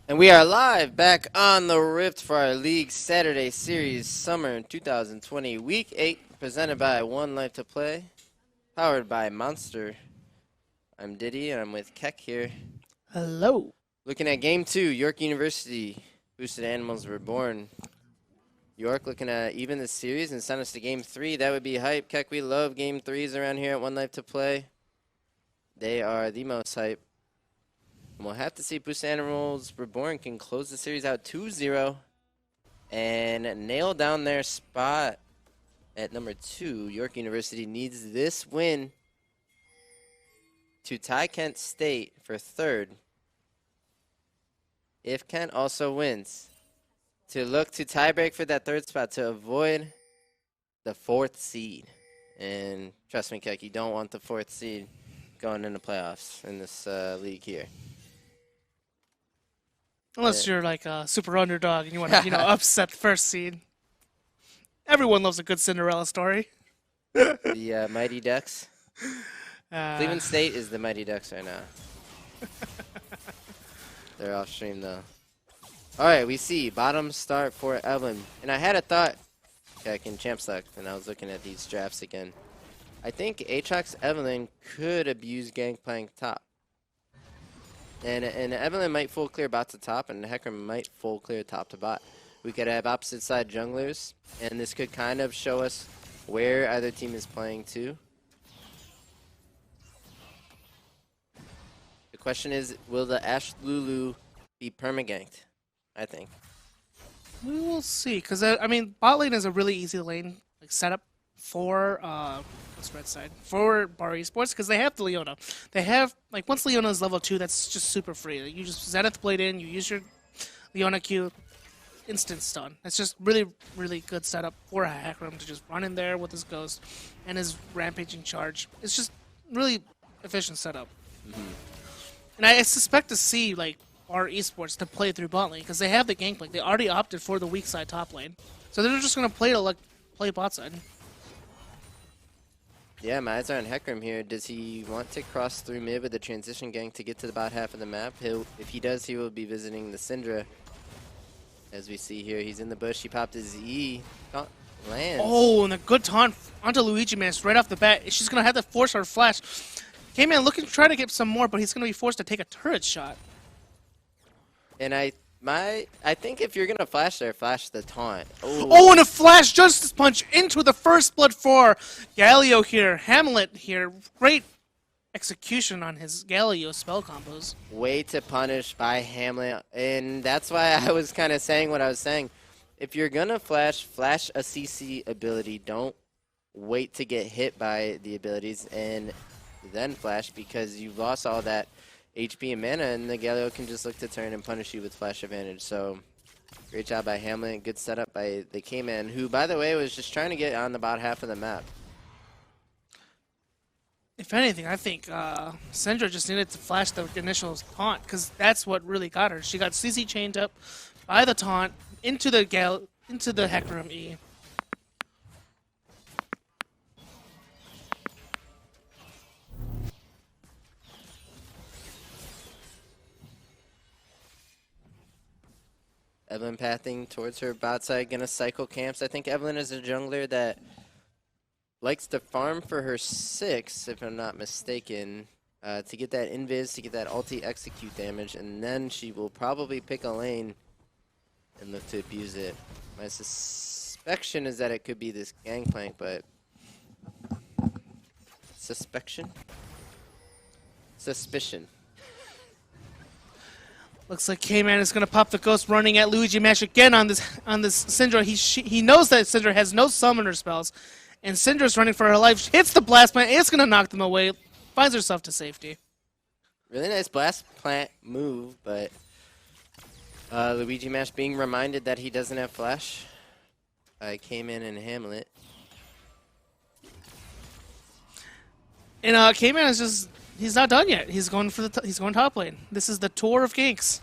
And we are live back on the Rift for our League Saturday Series Summer 2020 Week 8, presented by One Life to Play, powered by Monster. I'm Diddy, and I'm with Keck here. Hello. Looking at Game 2, York University, Boosted Animals Reborn. York looking at even the series and send us to Game 3. That would be hype. Keck, we love Game 3s around here at One Life to Play. They are the most hype. And we'll have to see if Boosted Animals Reborn can close the series out 2-0 and nail down their spot at number 2. York University needs this win to tie Kent State for 3rd. If Kent also wins, to look to tiebreak for that 3rd spot to avoid the 4th seed. And trust me, Keck, you don't want the 4th seed going into playoffs in this league here. Unless you're like a super underdog and you want to, upset first seed. Everyone loves a good Cinderella story. The Mighty Ducks. Cleveland State is the Mighty Ducks right now. They're off stream though. All right, we see bottom start for Evelyn. And I had a thought, Keck, in Champ Select, and I was looking at these drafts again. I think Aatrox Evelyn could abuse Gangplank top. And Evelyn might full clear bot to top, and Hecarim might full clear top to bot. We could have opposite side junglers, and this could kind of show us where either team is playing to. The question is, will the Ashe Lulu be permaganked? I think. We will see, because bot lane is a really easy lane setup for what's red side for Bar Esports, because they have the Leona. They have once Leona is level 2, that's just super free. You just Zenith Blade in, you use your Leona Q, instant stun. It's just really, really good setup for a Hecarim to just run in there with his Ghost and his Rampaging Charge. It's just really efficient setup. And I suspect to see Bar Esports to play through bot lane, because they have the Gangplank. They already opted for the weak side top lane, so they're just gonna play bot side. Yeah, my eyes are on Hecarim here. Does he want to cross through mid with the transition gank to get to the bot half of the map? If he does, he will be visiting the Syndra. As we see here, he's in the bush. He popped his E. Lands. Oh, and a good taunt onto Luigi Mask right off the bat. She's going to have to force her flash. K-Man looking to try to get some more, but he's going to be forced to take a turret shot. And I think if you're going to flash there, flash the taunt. Oh, and a flash Justice Punch into the first blood for Galio here. Hamlet here. Great execution on his Galio spell combos. Way to punish by Hamlet. And that's why I was kind of saying what I was saying. If you're going to flash a CC ability. Don't wait to get hit by the abilities and then flash, because you've lost all that HP and mana, and the Galio can just look to turn and punish you with flash advantage. So, great job by Hamlet. Good setup by the K-Man, who, by the way, was just trying to get on the bottom half of the map. If anything, I think Syndra just needed to flash the initial taunt, because that's what really got her. She got CC chained up by the taunt into the Hecarim E. Evelyn pathing towards her bot side, gonna cycle camps. I think Evelyn is a jungler that likes to farm for her 6, if I'm not mistaken, to get that invis, to get that ulti execute damage, and then she will probably pick a lane and look to abuse it. My suspicion is that it could be this Gangplank, but suspicion. Looks like K-Man is going to pop the Ghost, running at Luigi Mash again on this Syndra. He knows that Syndra has no summoner spells, and Syndra's running for her life. Hits the Blast Plant. It's going to knock them away. Finds herself to safety. Really nice Blast Plant move, but Luigi Mash being reminded that he doesn't have flash. K-Man and Hamlet. And K-Man is just... He's not done yet. He's going top lane. This is the tour of ganks.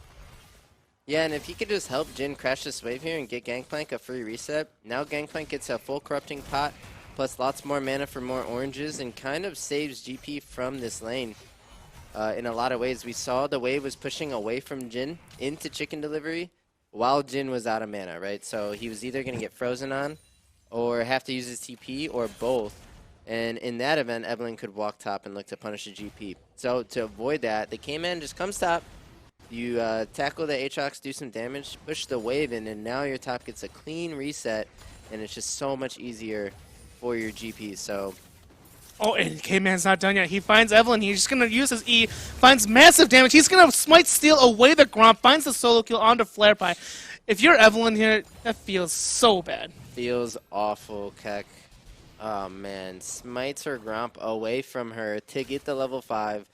Yeah, and if he could just help Jhin crash this wave here and get Gangplank a free reset, now Gangplank gets a full corrupting pot, plus lots more mana for more oranges, and kind of saves GP from this lane. in a lot of ways. We saw the wave was pushing away from Jin into chicken delivery while Jin was out of mana, right? So he was either going to get frozen on or have to use his TP or both. And in that event, Evelynn could walk top and look to punish the GP. So to avoid that, they came in, just comes top. You tackle the Aatrox, do some damage, push the wave in, and now your top gets a clean reset, and it's just so much easier for your GP. So, oh, and K-Man's not done yet. He finds Evelynn. He's just going to use his E, finds massive damage. He's going to smite steal away the Gromp, finds the solo kill onto Flare Pie. If you're Evelynn here, that feels so bad. Feels awful, Keck. Oh, man. Smites her Gromp away from her to get the level 5,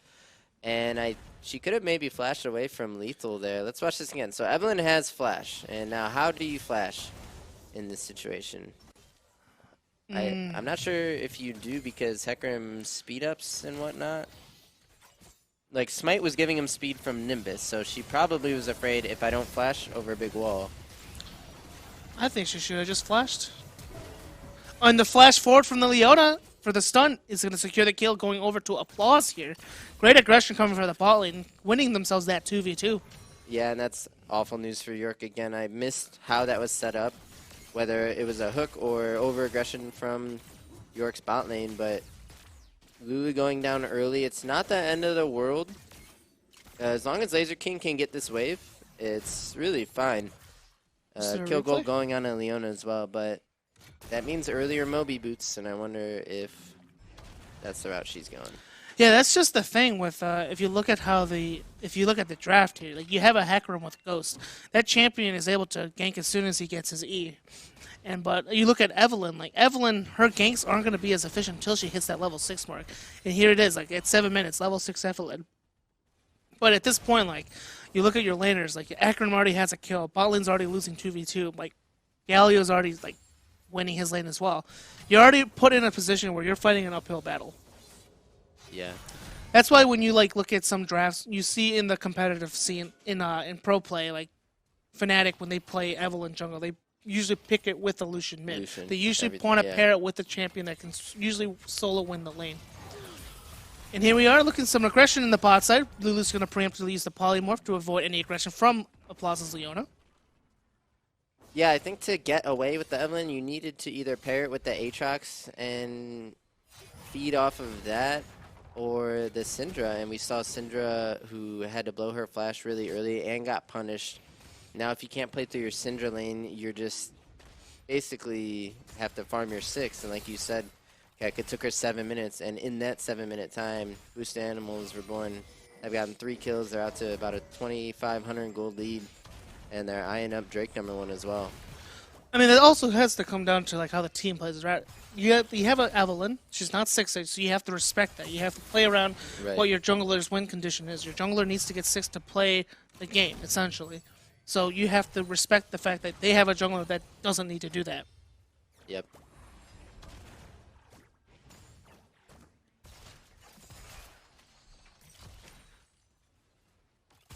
and she could have maybe flashed away from lethal there. Let's watch this again. So Evelynn has flash, and now how do you flash in this situation? I'm not sure if you do because Hecarim speed ups and whatnot. Like Smite was giving him speed from Nimbus, so she probably was afraid if I don't flash over a big wall. I think she should have just flashed. And the flash forward from the Leona for the stun is going to secure the kill, going over to Applause here. Great aggression coming from the bot lane, winning themselves that 2v2. Yeah, and that's awful news for York again. I missed how that was set up, whether it was a hook or over-aggression from York's bot lane, but Lulu going down early, it's not the end of the world. As long as Laser King can get this wave, it's really fine. Kill goal going on a Leona as well, but that means earlier Moby boots, and I wonder if that's the route she's going. Yeah, that's just the thing with if you look at the draft here, like you have a Hecarim with Ghost. That champion is able to gank as soon as he gets his E. But you look at Evelynn, like Evelynn, her ganks aren't going to be as efficient until she hits that level 6 mark. And here it is, like at 7 minutes, level 6 Evelynn. But at this point, like you look at your laners, like Hecarim already has a kill, bot lane's already losing 2v2, like Galio's already like winning his lane as well. You're already put in a position where you're fighting an uphill battle. Yeah. That's why when you like look at some drafts, you see in the competitive scene in pro play, like Fnatic when they play Evelynn jungle, they usually pick it with the Lucian mid. They usually want to pair it with the champion that can usually solo win the lane. And here we are looking at some aggression in the bot side. Lulu's going to preemptively use the polymorph to avoid any aggression from Applause's Leona. Yeah, I think to get away with the Evelynn, you needed to either pair it with the Aatrox and feed off of that, or the Syndra. And we saw Syndra, who had to blow her flash really early and got punished. Now, if you can't play through your Syndra lane, you're just basically have to farm your 6. And like you said, it took her 7 minutes. And in that 7-minute time, Boosted Animals Reborn have gotten 3 kills. They're out to about a 2,500 gold lead. And they're eyeing up Drake #1 as well. I mean, it also has to come down to like how the team plays, right? You have an Evelynn. She's not 6-6, so you have to respect that. You have to play around what your jungler's win condition is. Your jungler needs to get 6 to play the game, essentially. So you have to respect the fact that they have a jungler that doesn't need to do that. Yep.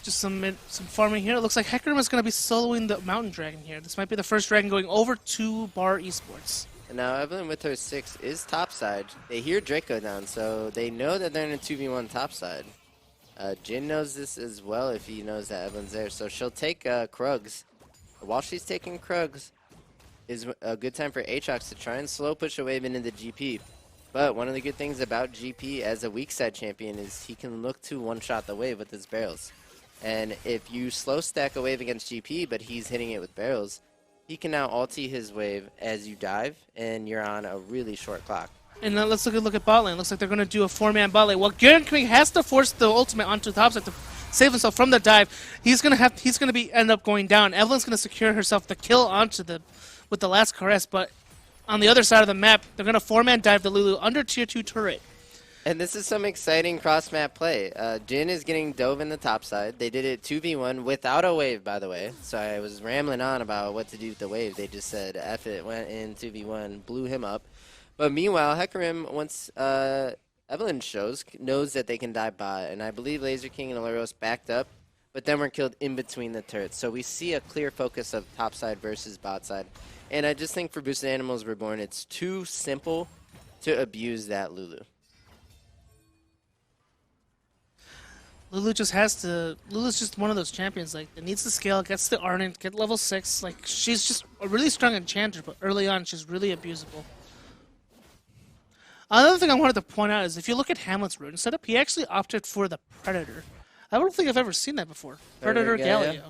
Just some farming here. It looks like Hecarim is going to be soloing the Mountain Dragon here. This might be the first dragon going over to Bar Esports. And now Evelynn with her 6 is topside. They hear Draco down, so they know that they're in a 2v1 topside. Jin knows this as well if he knows that Evelynn's there. So she'll take Krugs. While she's taking Krugs, is a good time for Aatrox to try and slow push a wave into the GP. But one of the good things about GP as a weak side champion is he can look to one-shot the wave with his barrels. And if you slow stack a wave against GP, but he's hitting it with barrels, he can now ulti his wave as you dive, and you're on a really short clock. And now let's look at bot lane. Looks like they're going to do a 4-man bot lane. Well, Garen King has to force the ultimate onto the topside to save himself from the dive. He's going to end up going down. Evelynn's going to secure herself the kill with the last caress, but on the other side of the map, they're going to 4-man dive the Lulu under tier 2 turret. And this is some exciting cross-map play. Jin is getting dove in the top side. They did it 2v1 without a wave, by the way. So I was rambling on about what to do with the wave. They just said, F it, went in 2v1, blew him up. But meanwhile, Hecarim, once Evelynn knows that they can dive bot. And I believe Laser King and Aluros backed up, but then were killed in between the turrets. So we see a clear focus of top side versus bot side. And I just think for Boosted Animals Reborn, it's too simple to abuse that Lulu. Lulu just has to. Lulu's just one of those champions like that needs to scale, gets the Ardent, get level 6. Like she's just a really strong enchanter, but early on she's really abusable. Another thing I wanted to point out is if you look at Hamlet's rune setup, he actually opted for the Predator. I don't think I've ever seen that before. Predator Galio.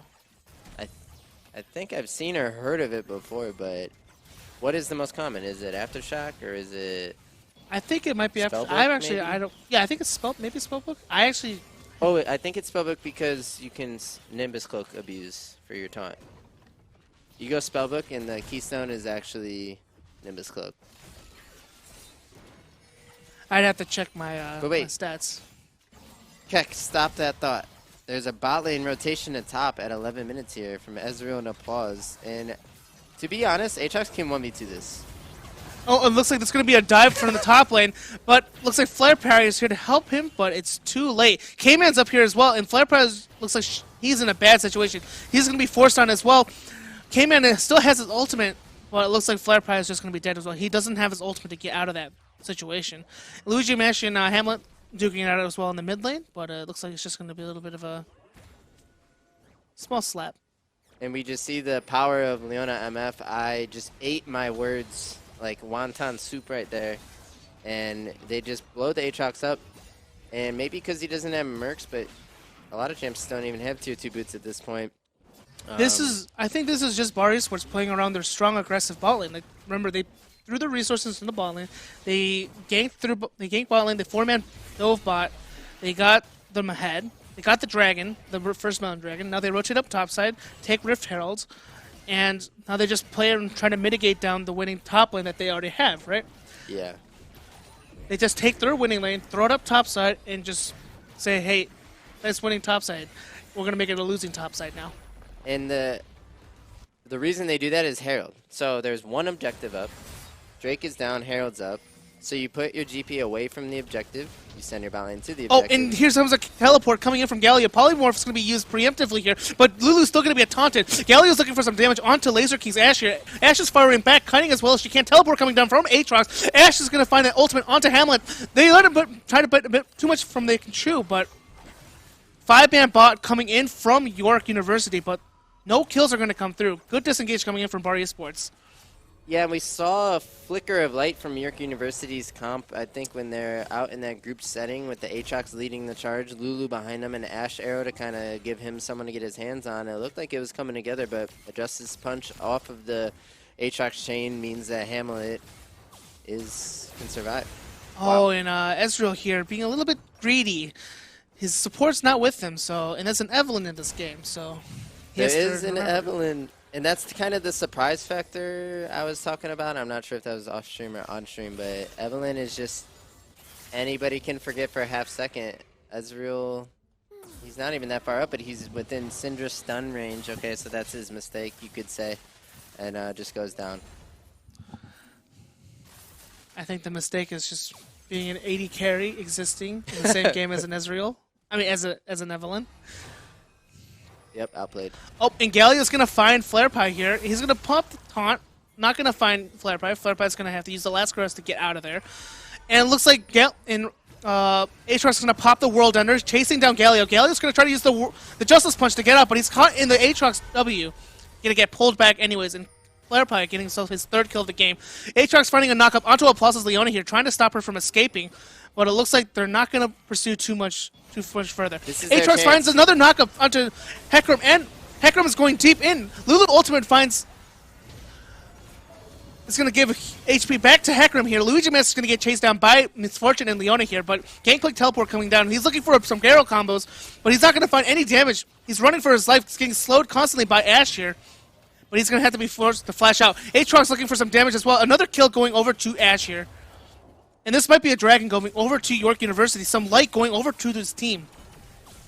I think I've seen or heard of it before, but what is the most common? Is it Aftershock or is it? I think it might be Spellbook, I'm actually maybe? I don't. Yeah, I think it's maybe Spellbook. I actually. Oh, I think it's Spellbook because you can Nimbus Cloak abuse for your taunt. You go Spellbook and the Keystone is actually Nimbus Cloak. I'd have to check my, But wait. my stats. Keck, stop that thought. There's a bot lane rotation at top at 11 minutes here from Ezreal and Applause. And to be honest, Aatrox can 1v2 this. Oh, it looks like there's going to be a dive from the top lane, but looks like Flare Parry is here to help him, but it's too late. K-Man's up here as well, and Flare Parry looks like he's in a bad situation. He's going to be forced on as well. K-Man still has his ultimate, but it looks like Flare Parry is just going to be dead as well. He doesn't have his ultimate to get out of that situation. Luigi Mesh and Hamlet duking it out as well in the mid lane, but it looks like it's just going to be a little bit of a small slap. And we just see the power of Leona MF. I just ate my words like wonton soup right there. And they just blow the Aatrox up. And maybe because he doesn't have Mercs, but a lot of champs don't even have tier 2 boots at this point. I think this is just Bari Sports playing around their strong, aggressive bot lane. Like, remember, they threw their resources in the bot lane. They ganked bot lane. They 4-man dove bot. They got them ahead. They got the dragon, the first Mountain Dragon. Now they rotate up topside, take Rift Heralds, and now they just play and try to mitigate down the winning top lane that they already have, right? Yeah. They just take their winning lane, throw it up topside, and just say, hey, that's winning topside. We're going to make it a losing topside now. And the reason they do that is Herald. So there's one objective up. Drake is down, Herald's up. So you put your GP away from the objective. You send your bot lane to the objective. Oh, and here's comes a teleport coming in from Galio. Polymorph is going to be used preemptively here, but Lulu's still going to be taunted. Galio's looking for some damage onto Laser King's Ashe here. Ashe is firing back, cutting as well as she can. Teleport coming down from Aatrox. Ashe is going to find that ultimate onto Hamlet. They let him try to put a bit too much from they can chew, but 5-man bot coming in from York University, but no kills are going to come through. Good disengage coming in from Bari Sports. Yeah, and we saw a flicker of light from York University's comp, I think, when they're out in that group setting with the Aatrox leading the charge, Lulu behind him, and Ashe Arrow to kind of give him someone to get his hands on. It looked like it was coming together, but a Justice Punch off of the Aatrox chain means that Hamlet can survive. Oh, and Ezreal here being a little bit greedy. His support's not with him, and there's an Evelynn in this game, so... There is an Evelynn. And that's kind of the surprise factor I was talking about. I'm not sure if that was off stream or on stream, but Evelynn is just anybody can forget for a half second. Ezreal, he's not even that far up, but he's within Syndra stun range. Okay, so that's his mistake, you could say, and just goes down. I think the mistake is just being an 80 carry existing in the same game as an Ezreal. I mean, as an Evelynn. Yep, outplayed. Oh, and Galio's going to find Flare Pie here. He's going to pop the taunt. Not going to find Flare Pie. Flare Pie's going to have to use the last grass to get out of there. And it looks like Aatrox is going to pop the World Ender, chasing down Galio. Galio's going to try to use the Justice Punch to get out, but he's caught in the Aatrox W. Going to get pulled back anyways, and Flare Pie getting himself his third kill of the game. Aatrox finding a knock-up onto Applause's Leona here, trying to stop her from escaping, but it looks like they're not going to pursue too much further. Aatrox finds another knock-up onto Hecarim, and Hecarim is going deep in. Lulu Ultimate finds... It's going to give HP back to Hecarim here. Luigi Mess is going to get chased down by Misfortune and Leona here, but Gangplank Teleport coming down. He's looking for some Garo combos, but he's not going to find any damage. He's running for his life. He's getting slowed constantly by Ashe here, but he's going to have to be forced to flash out. Aatrox looking for some damage as well. Another kill going over to Ashe here. And this might be a dragon going over to York University. Some light going over to this team.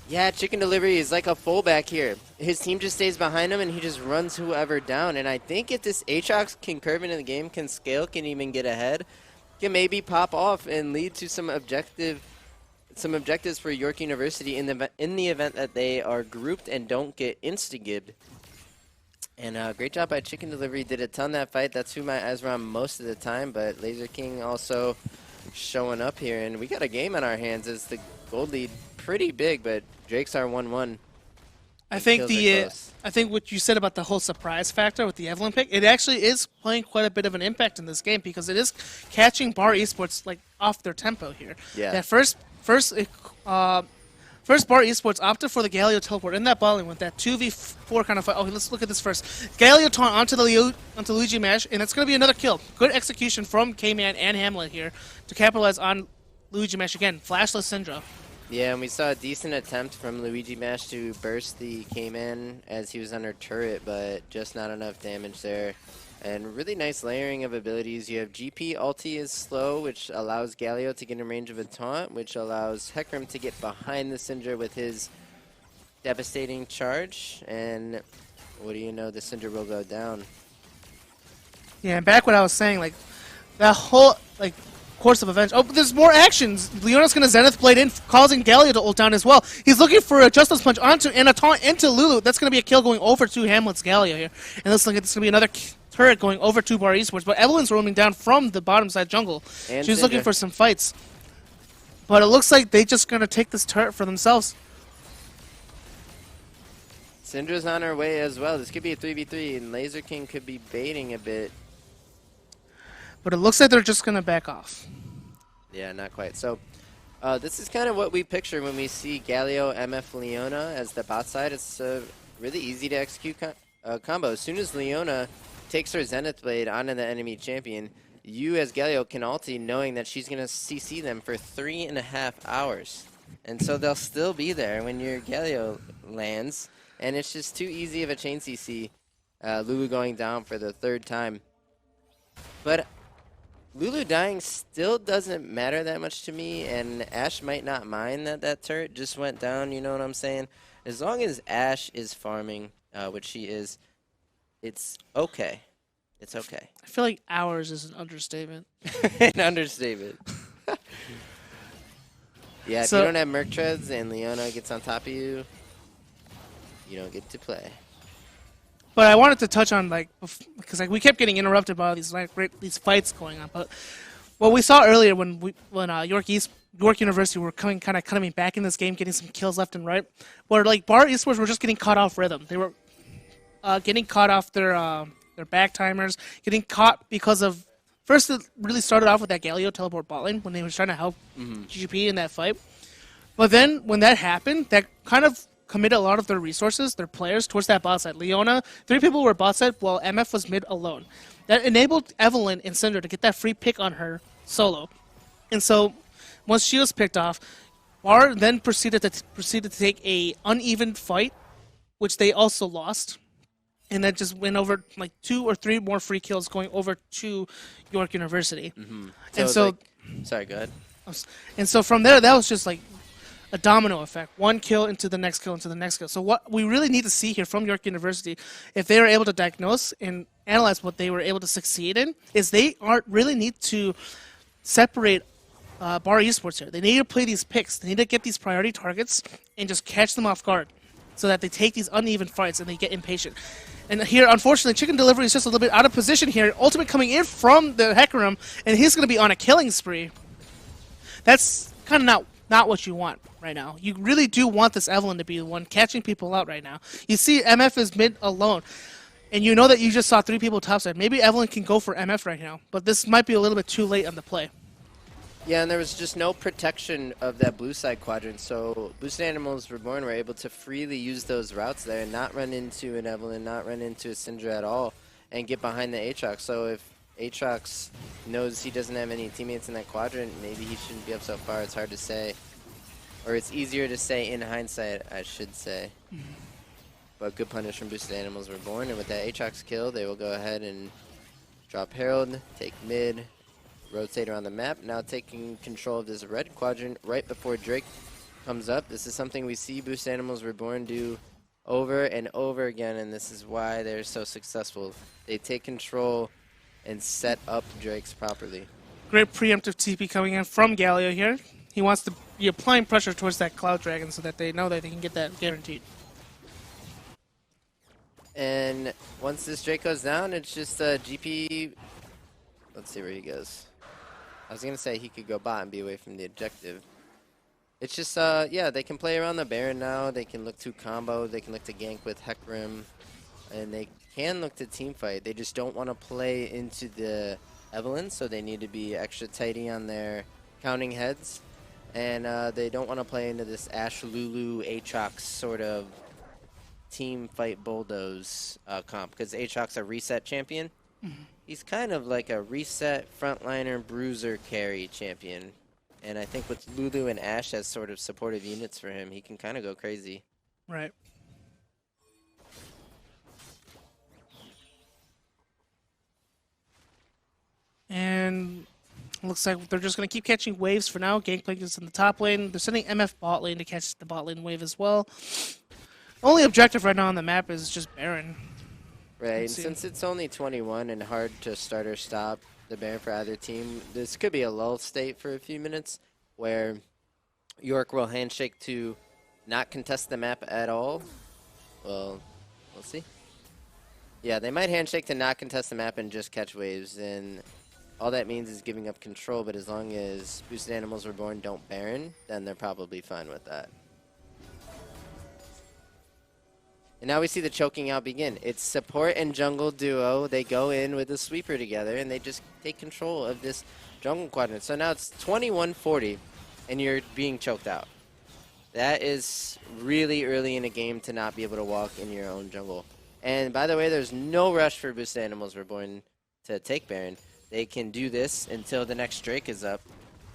Yeah, Chicken Delivery is like a fullback here. His team just stays behind him, and he just runs whoever down. And I think if this Aatrox can curve into the game, can scale, can even get ahead, can maybe pop off and lead to some objectives for York University in the event that they are grouped and don't get insta-gibbed. And great job by Chicken Delivery. Did a ton that fight. That's who my eyes were on most of the time. But Laser King also showing up here. And we got a game on our hands as the gold lead pretty big, but Drakes are 1-1. I think kills are close. I think what you said about the whole surprise factor with the Evelynn pick, it actually is playing quite a bit of an impact in this game because it is catching Bar Esports like off their tempo here. Yeah. That first Bar Esports opted for the Galio teleport in that bowling with that 2v4 kind of fight. Oh, let's look at this first. Galio taunt onto Luigi Mash, and that's going to be another kill. Good execution from K-Man and Hamlet here to capitalize on Luigi Mash again. Flashless Syndra. Yeah, and we saw a decent attempt from Luigi Mash to burst the K-Man as he was under turret, but just not enough damage there. And really nice layering of abilities. You have GP ulti is slow, which allows Galio to get in range of a taunt, which allows Hecarim to get behind the Syndra with his devastating charge. And what do you know, the Syndra will go down. Yeah, and back what I was saying, like, that whole, like, course of events. Oh, but there's more actions. Leona's going to Zenith Blade in, causing Galio to ult down as well. He's looking for a Justice Punch onto and a taunt into Lulu. That's going to be a kill going over to Hamlet's Galio here. And looks like it's going to be another turret going over to Bar Esports. But Evelynn's roaming down from the bottom side jungle. And She's Syndra. looking for some fights. But it looks like they're just going to take this turret for themselves. Syndra's on her way as well. This could be a 3v3, and Laser King could be baiting a bit. But it looks like they're just going to back off. Yeah, not quite. So this is kind of what we picture when we see Galio, MF, Leona as the bot side. It's really easy to execute combo. As soon as Leona takes her Zenith Blade onto the enemy champion, you as Galio can ulti knowing that she's going to CC them for 3.5 hours. And so they'll still be there when your Galio lands. And it's just too easy of a chain CC. Lulu going down for the 3rd time. But Lulu dying still doesn't matter that much to me, and Ashe might not mind that that turret just went down, you know what I'm saying? As long as Ashe is farming, which she is, it's okay. It's okay. I feel like hours is an understatement. An understatement. Yeah, if So- you don't have Merc Treads and Leona gets on top of you, you don't get to play. But I wanted to touch on, like, because like we kept getting interrupted by all these these fights going on. But what we saw earlier when York University were kind of coming back in this game, getting some kills left and right, where like Bar Esports were just getting caught off rhythm. They were getting caught off their back timers, getting caught because of first it really started off with that Galio teleport bot lane when they were trying to help GP in that fight. But then when that happened, that kind of committed a lot of their resources, their players, towards that bot side. Leona, 3 people were bot side, while MF was mid alone. That enabled Evelynn and Syndra to get that free pick on her solo. And so, once she was picked off, Bar then proceeded to take a uneven fight, which they also lost. And that just went over like 2 or 3 more free kills going over to York University. And so, Sorry, go ahead. and so from there, that was just like a domino effect. 1 kill into the next kill into the next kill. So what we really need to see here from York University, if they are able to diagnose and analyze what they were able to succeed in, is they really need to separate Bar Esports here. They need to play these picks. They need to get these priority targets and just catch them off guard so that they take these uneven fights and they get impatient. And here, unfortunately, Chicken Delivery is just a little bit out of position here. Ultimate coming in from the Hecarim, and he's going to be on a killing spree. That's kind of not what you want right now. You really do want this Evelynn to be the one catching people out right now. You see MF is mid alone, and you know that you just saw 3 people topside. Maybe Evelynn can go for MF right now, but this might be a little bit too late on the play. Yeah, and there was just no protection of that blue side quadrant, so Boosted Animals Reborn were able to freely use those routes there and not run into an Evelynn, not run into a Syndra at all, and get behind the Aatrox. So if Aatrox knows he doesn't have any teammates in that quadrant, maybe he shouldn't be up so far. It's hard to say. Or it's easier to say in hindsight, I should say. But good punish from Boosted Animals Reborn, and with that Aatrox kill, they will go ahead and drop Herald, take mid, rotate around the map, now taking control of this red quadrant right before Drake comes up. This is something we see Boosted Animals Reborn do over and over again, and this is why they're so successful. They take control and set up Drakes properly. Great preemptive TP coming in from Galio here. He wants to be applying pressure towards that Cloud Dragon so that they know that they can get that guaranteed. And once this Drake goes down, it's just GP. Let's see where he goes. I was going to say he could go bot and be away from the objective. It's just, yeah, they can play around the Baron now. They can look to combo. They can look to gank with Hecarim. And they can look to team fight. They just don't want to play into the Evelynn, so they need to be extra tighty on their counting heads. And they don't want to play into this Ashe Lulu Aatrox sort of team fight bulldoze comp, because Aatrox a reset champion. He's kind of like a reset frontliner bruiser carry champion. And I think with Lulu and Ashe as sort of supportive units for him, he can kind of go crazy. Right. And looks like they're just going to keep catching waves for now. Gangplank is in the top lane. They're sending MF bot lane to catch the bot lane wave as well. Only objective right now on the map is just Baron. Right, and Let's see. since it's only 21 and hard to start or stop the Baron for either team, this could be a lull state for a few minutes where York will handshake to not contest the map at all. Well, we'll see. Yeah, they might handshake to not contest the map and just catch waves, and all that means is giving up control, but as long as Boosted Animals Reborn don't Baron, then they're probably fine with that. And now we see the choking out begin. It's support and jungle duo. They go in with a sweeper together, and they just take control of this jungle quadrant. So now it's 21-40, and you're being choked out. That is really early in a game to not be able to walk in your own jungle. And by the way, there's no rush for Boosted Animals Reborn to take Baron. They can do this until the next Drake is up,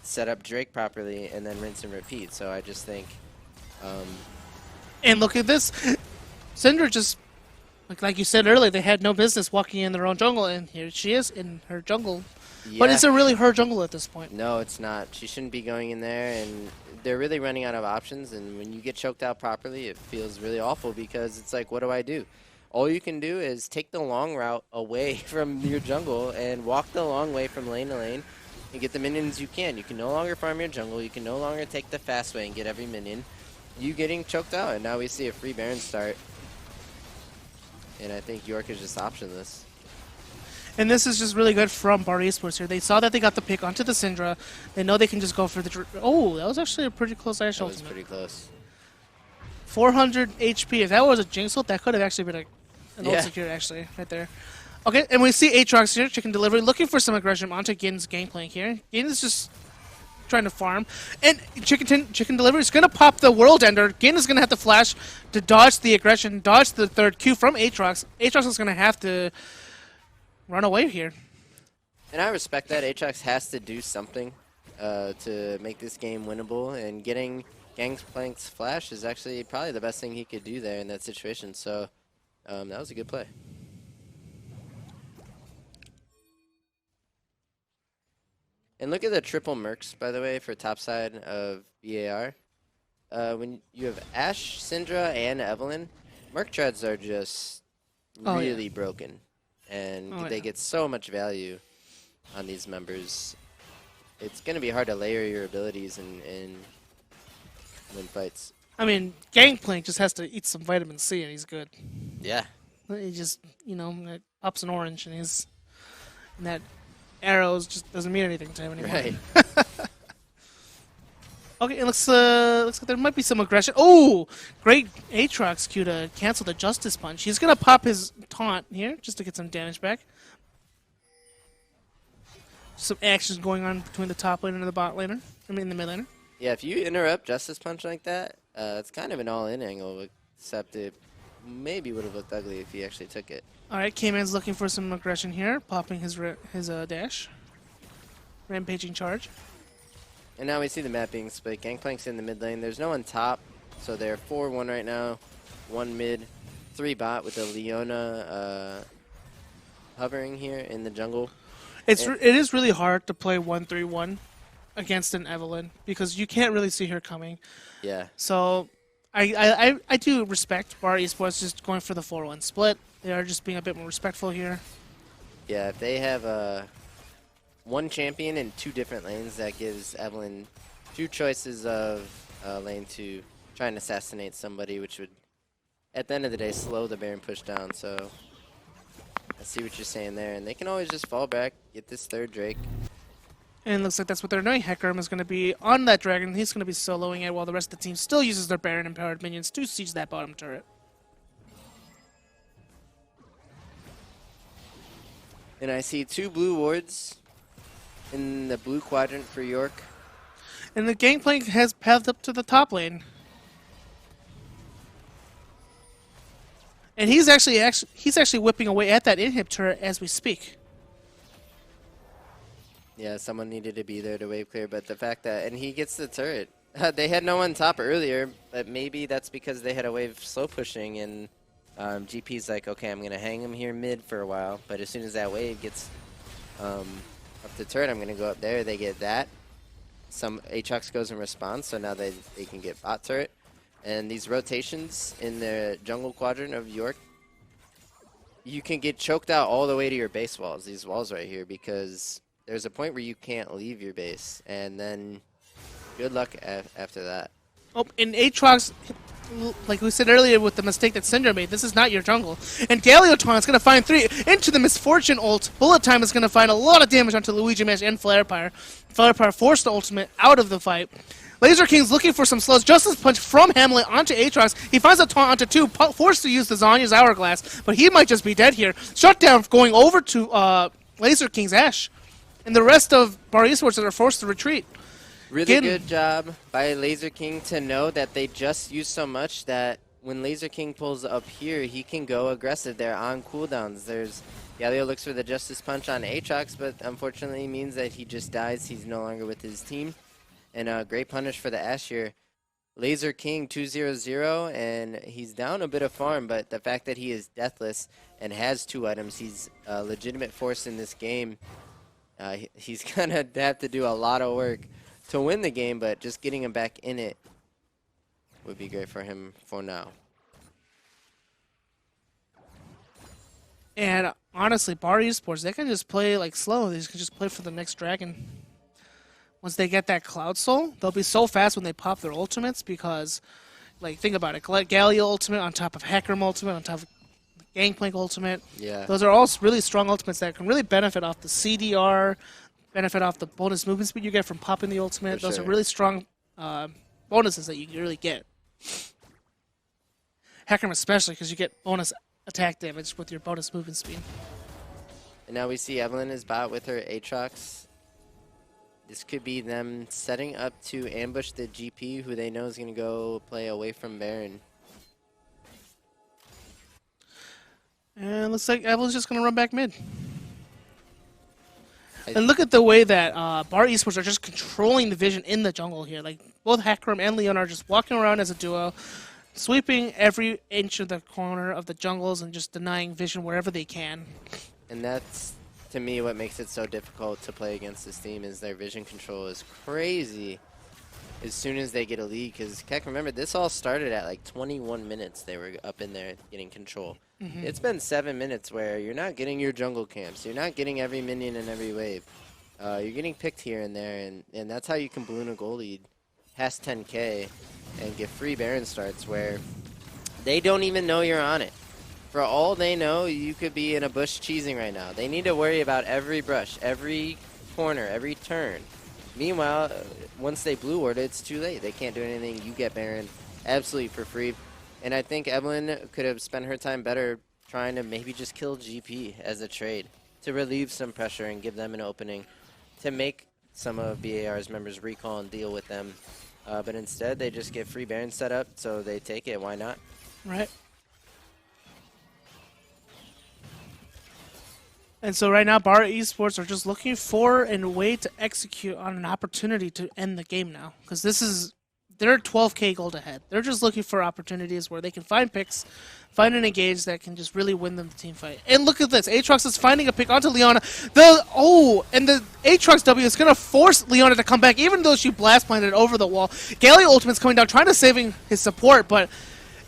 set up Drake properly, and then rinse and repeat. So I just think... And look at this. Syndra just, like you said earlier, they had no business walking in their own jungle, and here she is in her jungle. yeah. But is it really her jungle at this point? No, it's not. She shouldn't be going in there, and they're really running out of options, and when you get choked out properly, it feels really awful because it's like, what do I do? All you can do is take the long route away from your jungle and walk the long way from lane to lane and get the minions you can. You can no longer farm your jungle. You can no longer take the fast way and get every minion. You getting choked out, and now we see a free Baron start. And I think York is just optionless. And this is just really good from Bar Esports here. They saw that they got the pick onto the Syndra. They know they can just go for the... Oh, that was actually a pretty close Ashe That was ultimate. pretty close. 400 HP. If that was a Jinx ult, that could have actually been an ult secure, actually, right there. Okay, and we see Aatrox here, Chicken Delivery, looking for some aggression onto Gin's Gangplank here. Gin is just trying to farm. And Chicken Delivery is going to pop the World Ender. Gin is going to have to flash to dodge the aggression, dodge the third Q from Aatrox. Aatrox is going to have to run away here. And I respect that. Aatrox has to do something to make this game winnable, and getting Gangplank's flash is actually probably the best thing he could do there in that situation. So that was a good play. And look at the triple mercs, by the way, for top side of BAR. When you have Ashe, Syndra, and Evelynn, merc treads are just really broken. And they get so much value on these members. It's going to be hard to layer your abilities and win fights. I mean, Gangplank just has to eat some vitamin C and he's good. Yeah. He just, it pops an orange and that arrows just doesn't mean anything to him anymore. Right. Okay, it looks like there might be some aggression. Oh, great Aatrox Q to cancel the Justice Punch. He's gonna pop his taunt here just to get some damage back. Some actions going on between the top laner and the bot laner. I mean, the mid laner. Yeah, if you interrupt Justice Punch like that, it's kind of an all-in angle, except it maybe would have looked ugly if he actually took it. All right, K-Man's looking for some aggression here, popping his dash, rampaging charge. And now we see the map being split. Gangplank's in the mid lane. There's no one top, so they're 4-1 right now. 1 mid, 3 bot with the Leona hovering here in the jungle. It is really hard to play 1-3-1 against an Evelynn because you can't really see her coming. Yeah. So I do respect Bar Esports just going for the 4-1 split. They are just being a bit more respectful here. Yeah, if they have one champion in 2 different lanes, that gives Evelynn 2 choices of lane to try and assassinate somebody, which would, at the end of the day, slow the Baron push down. So I see what you're saying there. And they can always just fall back, get this third Drake. And it looks like that's what they're doing. Hecarim is going to be on that dragon. He's going to be soloing it while the rest of the team still uses their Baron-empowered minions to siege that bottom turret. And I see 2 blue wards in the blue quadrant for York. And the Gangplank has pathed up to the top lane. And he's actually whipping away at that inhib turret as we speak. Yeah, someone needed to be there to wave clear, but the fact that, and he gets the turret. They had no one top earlier, but maybe that's because they had a wave slow pushing, and GP's like, okay, I'm going to hang him here mid for a while, but as soon as that wave gets up the turret, I'm going to go up there. They get that. Some Aatrox goes in response, so now they can get bot turret. And these rotations in the jungle quadrant of York, you can get choked out all the way to your base walls, these walls right here, because there's a point where you can't leave your base, and then good luck after that. Oh, and Aatrox, like we said earlier with the mistake that Syndra made, this is not your jungle. And Galioton is going to find 3 into the Misfortune ult. Bullet Time is going to find a lot of damage onto Luigi Mesh and Flarepire. Flarepire forced the ultimate out of the fight. Laser King's looking for some slows. Justice Punch from Hamlet onto Aatrox. He finds a taunt onto 2, forced to use the Zhonya's Hourglass, but he might just be dead here. Shutdown going over to Laser King's Ashe. And the rest of Bar Esports are forced to retreat. Really good job by Laser King to know that they just used so much that when Laser King pulls up here, he can go aggressive there on cooldowns. Galio looks for the Justice Punch on Aatrox, but unfortunately means that he just dies. He's no longer with his team. And a great punish for the Ashe here. Laser King 2-0-0, and he's down a bit of farm, but the fact that he is deathless and has 2 items, he's a legitimate force in this game. He's going to have to do a lot of work to win the game, but just getting him back in it would be great for him for now. And honestly, Bar Esports, they can just play like slow. They can just play for the next dragon. Once they get that Cloud Soul, they'll be so fast when they pop their ultimates because, like, think about it. Galio ultimate on top of Hecarim ultimate on top of Gangplank ultimate. Yeah. Those are all really strong ultimates that can really benefit off the CDR, benefit off the bonus movement speed you get from popping the ultimate. For Those sure. are really strong bonuses that you can really get. Hecarim especially because you get bonus attack damage with your bonus movement speed. And now we see Evelynn is bot with her Aatrox. This could be them setting up to ambush the GP, who they know is going to go play away from Baron. And looks like Evelynn's just going to run back mid. And look at the way that Bar Esports are just controlling the vision in the jungle here. Like, both Hecarim and Leon are just walking around as a duo, sweeping every inch of the corner of the jungles and just denying vision wherever they can. And that's, to me, what makes it so difficult to play against this team is their vision control is crazy as soon as they get a lead. Because, Keck, remember, this all started at like 21 minutes. They were up in there getting control. It's been 7 minutes where you're not getting your jungle camps. You're not getting every minion in every wave. You're getting picked here and there, and that's how you can balloon a goal lead past 10K and get free Baron starts where they don't even know you're on it. For all they know, you could be in a bush cheesing right now. They need to worry about every brush, every corner, every turn. Meanwhile, once they blue ward, it's too late. They can't do anything. You get Baron absolutely for free. And I think Evelynn could have spent her time better trying to maybe just kill GP as a trade to relieve some pressure and give them an opening to make some of BAR's members recall and deal with them. But instead, they just get free Baron set up, so they take it. Why not? Right. And so right now, Bar Esports are just looking for a way to execute on an opportunity to end the game now. Because this is, they're 12K gold ahead. They're just looking for opportunities where they can find picks, find an engage that can just really win them the team fight. And look at this, Aatrox is finding a pick onto Leona. And the Aatrox W is going to force Leona to come back, even though she blast planted over the wall. Galio Ultimate's coming down, trying to saving his support, but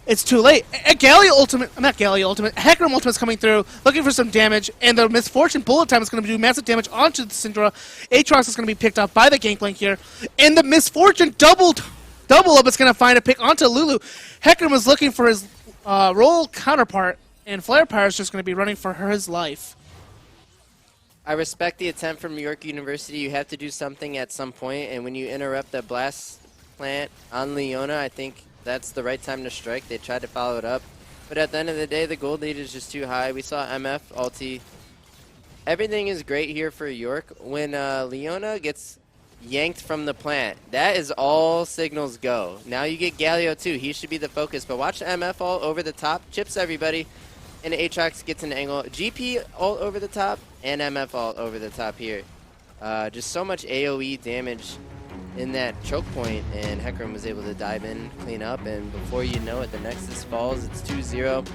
it's too late. Hecarim Ultimate's coming through, looking for some damage, and the Misfortune Bullet Time is going to do massive damage onto the Syndra. Aatrox is going to be picked up by the Gangplank here, and the Misfortune double up is going to find a pick onto Lulu. Hecarim was looking for his role counterpart, and Flarepire is just going to be running for his life. I respect the attempt from York University. You have to do something at some point, and when you interrupt the blast plant on Leona, I think that's the right time to strike. They tried to follow it up, but at the end of the day, the gold lead is just too high. We saw MF ulti. Everything is great here for York. When Leona gets yanked from the plant, that is all signals go. Now you get Galio too. He should be the focus, but watch MF all over the top, chips everybody, and Aatrox gets an angle. GP all over the top, and MF all over the top here. Just so much AoE damage in that choke point, and Hecarim was able to dive in, clean up, and before you know it, the Nexus falls. It's 2-0.